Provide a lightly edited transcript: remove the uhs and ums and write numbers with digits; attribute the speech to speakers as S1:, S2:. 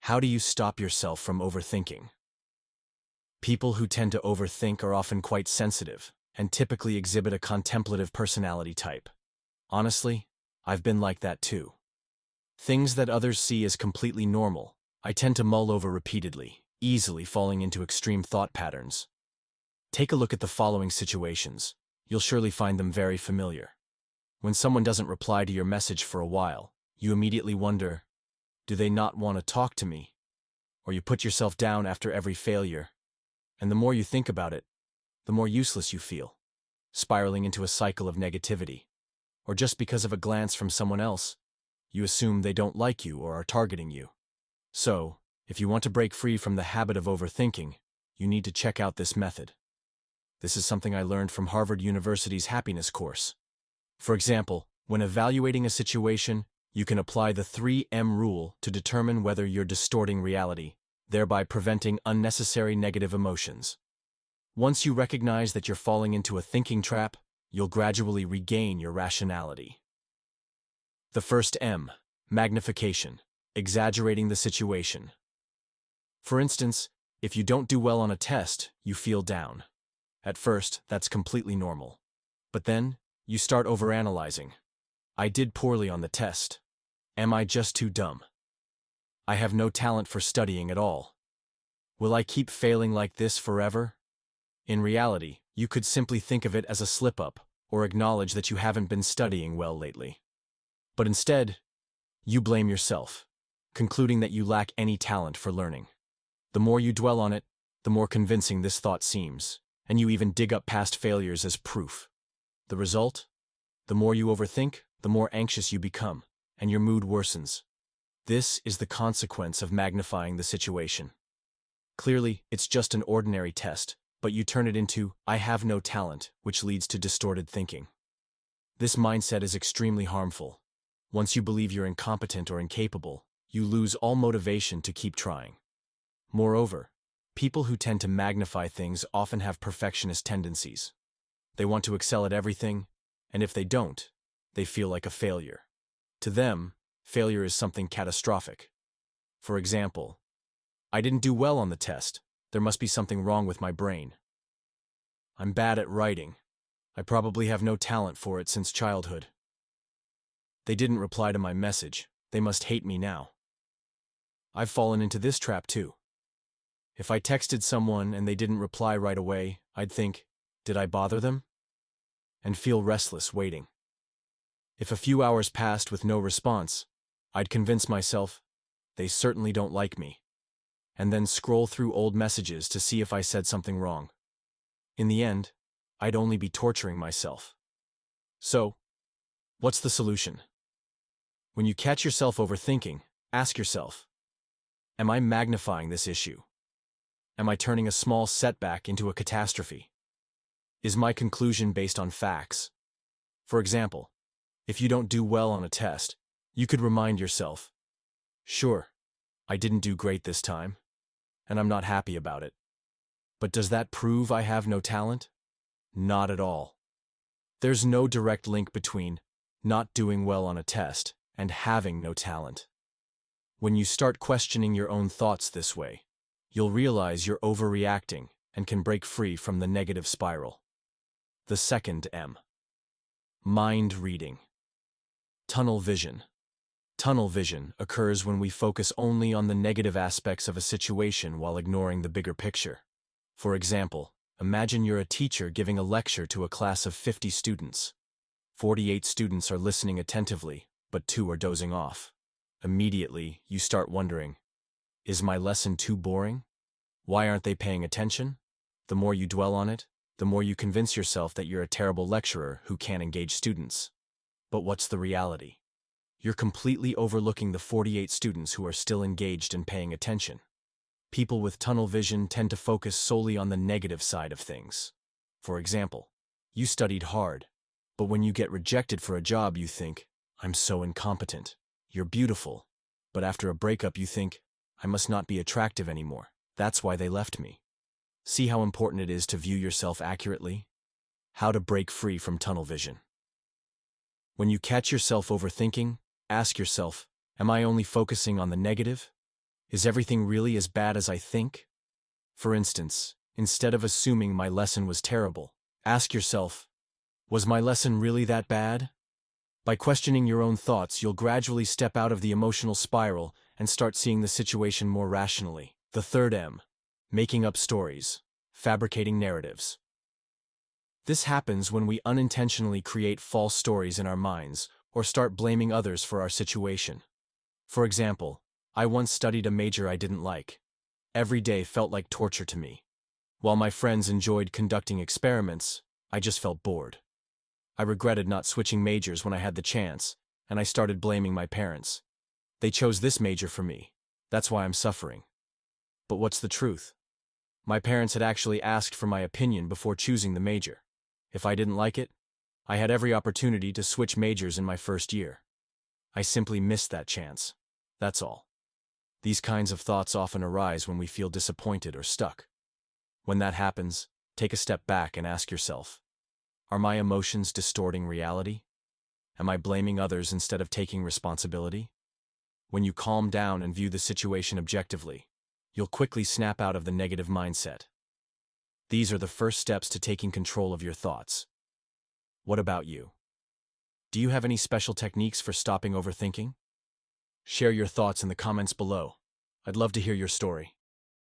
S1: How do you stop yourself from overthinking? People who tend to overthink are often quite sensitive and typically exhibit a contemplative personality type. Honestly, I've been like that too. Things that others see as completely normal, I tend to mull over repeatedly, easily falling into extreme thought patterns. Take a look at the following situations. You'll surely find them very familiar. When someone doesn't reply to your message for a while, you immediately wonder, do they not want to talk to me? Or you put yourself down after every failure. And the more you think about it, the more useless you feel, spiraling into a cycle of negativity. Or just because of a glance from someone else, you assume they don't like you or are targeting you. So, if you want to break free from the habit of overthinking, you need to check out this method. This is something I learned from Harvard University's happiness course. For example, when evaluating a situation, you can apply the 3M rule to determine whether you're distorting reality, thereby preventing unnecessary negative emotions. Once you recognize that you're falling into a thinking trap, you'll gradually regain your rationality. The first M, magnification, exaggerating the situation. For instance, if you don't do well on a test, you feel down. At first, that's completely normal. But then, you start overanalyzing. I did poorly on the test. Am I just too dumb? I have no talent for studying at all. Will I keep failing like this forever? In reality, you could simply think of it as a slip-up, or acknowledge that you haven't been studying well lately. But instead, you blame yourself, concluding that you lack any talent for learning. The more you dwell on it, the more convincing this thought seems, and you even dig up past failures as proof. The result? The more you overthink, the more anxious you become, and your mood worsens. This is the consequence of magnifying the situation. Clearly, it's just an ordinary test, but you turn it into, I have no talent, which leads to distorted thinking. This mindset is extremely harmful. Once you believe you're incompetent or incapable, you lose all motivation to keep trying. Moreover, people who tend to magnify things often have perfectionist tendencies. They want to excel at everything, and if they don't, they feel like a failure. To them, failure is something catastrophic. For example, I didn't do well on the test. There must be something wrong with my brain. I'm bad at writing. I probably have no talent for it since childhood. They didn't reply to my message. They must hate me now. I've fallen into this trap too. If I texted someone and they didn't reply right away, I'd think, did I bother them? And feel restless waiting. If a few hours passed with no response, I'd convince myself, they certainly don't like me, and then scroll through old messages to see if I said something wrong. In the end, I'd only be torturing myself. So, what's the solution? When you catch yourself overthinking, ask yourself, am I magnifying this issue? Am I turning a small setback into a catastrophe? Is my conclusion based on facts? For example, if you don't do well on a test, you could remind yourself, sure, I didn't do great this time, and I'm not happy about it. But does that prove I have no talent? Not at all. There's no direct link between not doing well on a test and having no talent. When you start questioning your own thoughts this way, you'll realize you're overreacting and can break free from the negative spiral. The second M. Mind reading. Tunnel vision. Tunnel vision occurs when we focus only on the negative aspects of a situation while ignoring the bigger picture. For example, imagine you're a teacher giving a lecture to a class of 50 students. 48 students are listening attentively, but 2 are dozing off. Immediately, you start wondering, is my lesson too boring? Why aren't they paying attention? The more you dwell on it, the more you convince yourself that you're a terrible lecturer who can't engage students. But what's the reality? You're completely overlooking the 48 students who are still engaged and paying attention. People with tunnel vision tend to focus solely on the negative side of things. For example, you studied hard, but when you get rejected for a job you think, I'm so incompetent. You're beautiful, but after a breakup you think, I must not be attractive anymore. That's why they left me. See how important it is to view yourself accurately? How to break free from tunnel vision. When you catch yourself overthinking, ask yourself, am I only focusing on the negative? Is everything really as bad as I think? For instance, instead of assuming my lesson was terrible, ask yourself, was my lesson really that bad? By questioning your own thoughts, you'll gradually step out of the emotional spiral and start seeing the situation more rationally. The third M, making up stories, fabricating narratives. This happens when we unintentionally create false stories in our minds or start blaming others for our situation. For example, I once studied a major I didn't like. Every day felt like torture to me. While my friends enjoyed conducting experiments, I just felt bored. I regretted not switching majors when I had the chance, and I started blaming my parents. They chose this major for me. That's why I'm suffering. But what's the truth? My parents had actually asked for my opinion before choosing the major. If I didn't like it, I had every opportunity to switch majors in my first year. I simply missed that chance. That's all. These kinds of thoughts often arise when we feel disappointed or stuck. When that happens, take a step back and ask yourself, are my emotions distorting reality? Am I blaming others instead of taking responsibility? When you calm down and view the situation objectively, you'll quickly snap out of the negative mindset. These are the first steps to taking control of your thoughts. What about you? Do you have any special techniques for stopping overthinking? Share your thoughts in the comments below. I'd love to hear your story.